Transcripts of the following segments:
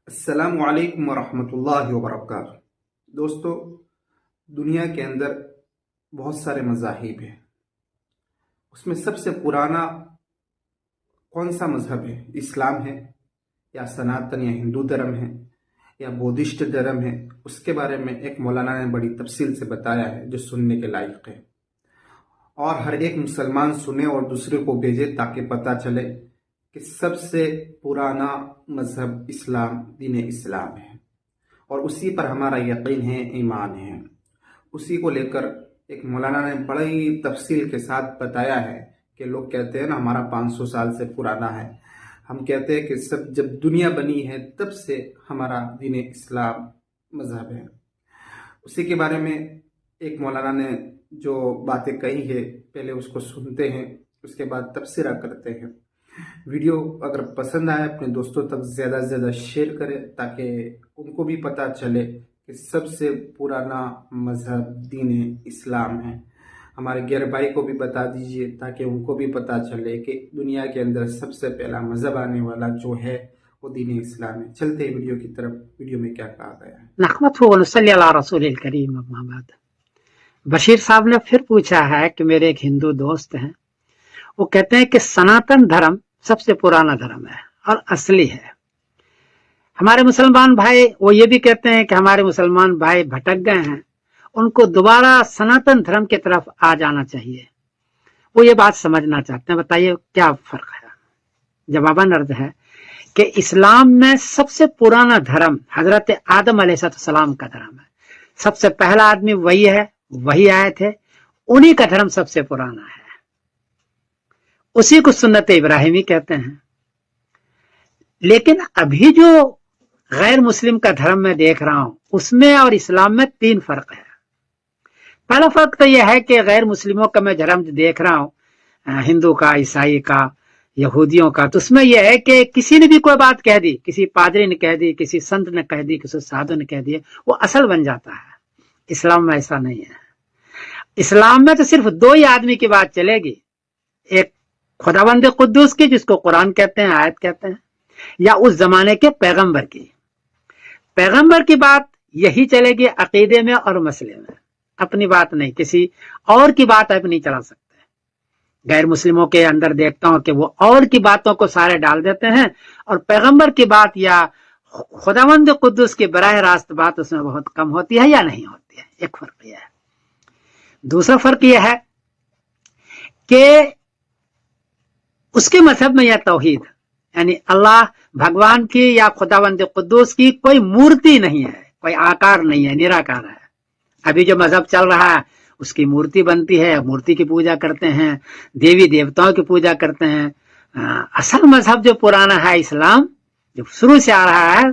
السلام علیکم ورحمۃ اللہ وبرکاتہ۔ دوستو، دنیا کے اندر بہت سارے مذاہب ہیں۔ اس میں سب سے پرانا کون سا مذہب ہے؟ اسلام ہے یا سناتن یا ہندو دھرم ہے یا بودھسٹ دھرم ہے؟ اس کے بارے میں ایک مولانا نے بڑی تفصیل سے بتایا ہے جو سننے کے لائق ہے، اور ہر ایک مسلمان سنے اور دوسرے کو بھیجے تاکہ پتہ چلے کہ سب سے پرانا مذہب اسلام، دین اسلام ہے، اور اسی پر ہمارا یقین ہے، ایمان ہے۔ اسی کو لے کر ایک مولانا نے بڑی تفصیل کے ساتھ بتایا ہے کہ لوگ کہتے ہیں نا ہمارا 500 سال سے پرانا ہے، ہم کہتے ہیں کہ جب دنیا بنی ہے تب سے ہمارا دین اسلام مذہب ہے۔ اسی کے بارے میں ایک مولانا نے جو باتیں کہی ہے، پہلے اس کو سنتے ہیں، اس کے بعد تبصرہ کرتے ہیں۔ ویڈیو اگر پسند آئے اپنے دوستوں تک زیادہ سے زیادہ شیئر کریں تاکہ ان کو بھی پتہ چلے کہ سب سے پرانا مذہب دین اسلام ہے۔ ہمارے غیر بھائی کو بھی بتا دیجئے تاکہ ان کو بھی پتہ چلے کہ دنیا کے اندر سب سے پہلا مذہب آنے والا جو ہے وہ دین اسلام ہے۔ چلتے ہیں ویڈیو کی طرف۔ ویڈیو میں کیا کہا گیا ہے؟ نحمدہ ونصلی علی رسول الکریم، اما بعد۔ بشیر صاحب نے پھر پوچھا ہے کہ میرے ایک ہندو دوست ہیں، وہ کہتے ہیں کہ سناتن دھرم سب سے پرانا دھرم ہے اور اصلی ہے۔ ہمارے مسلمان بھائی وہ یہ بھی کہتے ہیں کہ ہمارے مسلمان بھائی بھٹک گئے ہیں، ان کو دوبارہ سناتن دھرم کی طرف آ جانا چاہیے۔ وہ یہ بات سمجھنا چاہتے ہیں، بتائیے کیا فرق ہے؟ جواباً عرض ہے کہ اسلام میں سب سے پرانا دھرم حضرت آدم علیہ السلام کا دھرم ہے۔ سب سے پہلا آدمی وہی ہے، وہی آئے تھے، انہی کا دھرم سب سے پرانا ہے، اسی کو سنت ابراہیمی کہتے ہیں۔ لیکن ابھی جو غیر مسلم کا دھرم میں دیکھ رہا ہوں، اس میں اور اسلام میں 3 فرق ہے۔ پہلا فرق تو یہ ہے کہ غیر مسلموں کا میں دھرم دیکھ رہا ہوں، ہندو کا، عیسائی کا، یہودیوں کا، تو اس میں یہ ہے کہ کسی نے بھی کوئی بات کہہ دی، کسی پادری نے کہہ دی، کسی سنت نے کہہ دی، کسی سادھو نے کہہ دی، وہ اصل بن جاتا ہے۔ اسلام میں ایسا نہیں ہے۔ اسلام میں تو صرف 2 ہی آدمی کی بات چلے گی، ایک خداوند قدوس کی جس کو قرآن کہتے ہیں، آیت کہتے ہیں، یا اس زمانے کے پیغمبر کی۔ پیغمبر کی بات یہی چلے گی عقیدے میں اور مسئلے میں، اپنی بات نہیں، کسی اور کی بات آپ نہیں چلا سکتے۔ غیر مسلموں کے اندر دیکھتا ہوں کہ وہ اور کی باتوں کو سارے ڈال دیتے ہیں، اور پیغمبر کی بات یا خداوند قدوس کی براہ راست بات اس میں بہت کم ہوتی ہے یا نہیں ہوتی ہے۔ ایک فرق یہ ہے۔ دوسرا فرق یہ ہے کہ اس کے مذہب میں یہ توحید، یعنی اللہ بھگوان کی یا خداوند قدوس کی کوئی مورتی نہیں ہے، کوئی آکار نہیں ہے، نراکار ہے۔ ابھی جو مذہب چل رہا ہے اس کی مورتی بنتی ہے، مورتی کی پوجا کرتے ہیں، دیوی دیوتاؤں کی پوجا کرتے ہیں۔ اصل مذہب جو پرانا ہے اسلام، جو شروع سے آ رہا ہے،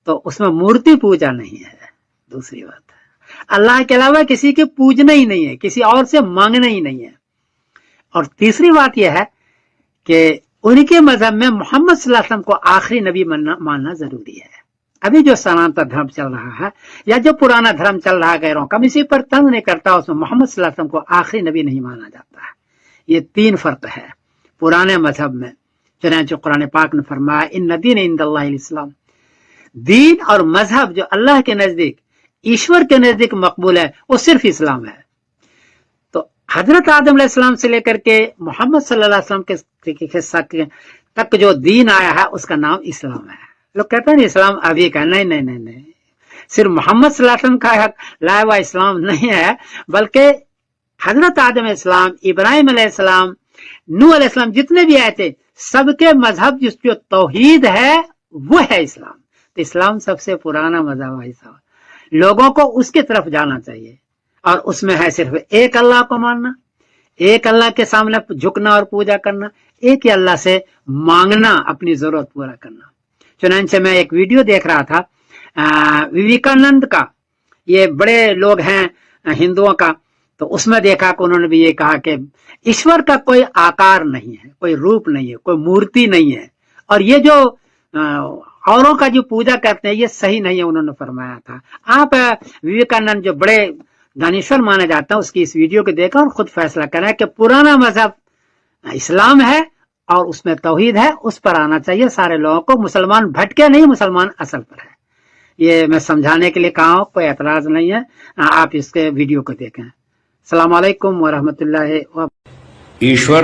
تو اس میں مورتی پوجا نہیں ہے۔ دوسری بات ہے اللہ کے علاوہ کسی کے پوجنا ہی نہیں ہے، کسی اور سے مانگنا ہی نہیں ہے۔ اور تیسری بات یہ ہے کہ ان کے مذہب میں محمد صلی اللہ علیہ وسلم کو آخری نبی ماننا ضروری ہے۔ ابھی جو سناتن دھرم چل رہا ہے یا جو پرانا دھرم چل رہا ہے غیروں کا، میں اسی پر تنگ نہیں کرتا، اس میں محمد صلی اللہ علیہ وسلم کو آخری نبی نہیں مانا جاتا ہے۔ یہ 3 فرق ہے پرانے مذہب میں۔ چنانچہ قرآن پاک نے فرمایا ان دین عند اللہ الاسلام، دین اور مذہب جو اللہ کے نزدیک، ایشور کے نزدیک مقبول ہے، وہ صرف اسلام ہے۔ تو حضرت آدم علیہ السلام سے لے کر کے محمد صلی اللہ علیہ وسلم تک جو دین آیا ہے اس کا نام اسلام ہے۔ لوگ کہتے ہیں اسلام ابھی کا، نہیں نہیں نہیں نہیں، صرف محمد صلی اللہ علیہ وسلم کا لایا ہوا اسلام نہیں ہے، بلکہ حضرت آدم علیہ السلام، ابراہیم علیہ السلام، نوح علیہ السلام، جتنے بھی آئے تھے، سب کے مذہب جس جو توحید ہے وہ ہے اسلام۔ تو اسلام سب سے پرانا مذہب ہے۔ لوگوں کو اس کی طرف جانا چاہیے، اور اس میں ہے صرف ایک اللہ کو ماننا، ایک اللہ کے سامنے جھکنا اور پوجا کرنا، ایک ہی اللہ سے مانگنا، اپنی ضرورت پورا کرنا۔ چنانچہ میں ایک ویڈیو دیکھ رہا تھا وویکانند کا، یہ بڑے لوگ ہیں ہندوؤں کا، تو اس میں دیکھا کہ انہوں نے بھی یہ کہا کہ ایشور کا کوئی آکار نہیں ہے، کوئی روپ نہیں ہے، کوئی مورتی نہیں ہے، اور یہ جو اوروں کا جو پوجا کرتے ہیں یہ صحیح نہیں ہے، انہوں نے فرمایا تھا۔ آپ وویکانند جو بڑے دانشور مانا جاتا ہے، اس کی اس ویڈیو کو دیکھا اور خود فیصلہ کریں کہ پرانا مذہب اسلام ہے اور اس میں توحید ہے، اس پر آنا چاہیے سارے لوگوں کو. مسلمان بھٹکے نہیں، مسلمان اصل پر ہے. یہ میں سمجھانے کے لیے کہا ہوں، کوئی اعتراض نہیں ہے. آپ اس کے ویڈیو کو دیکھیں. السلام علیکم ورحمۃ اللہ وبرکاتہ. ایشور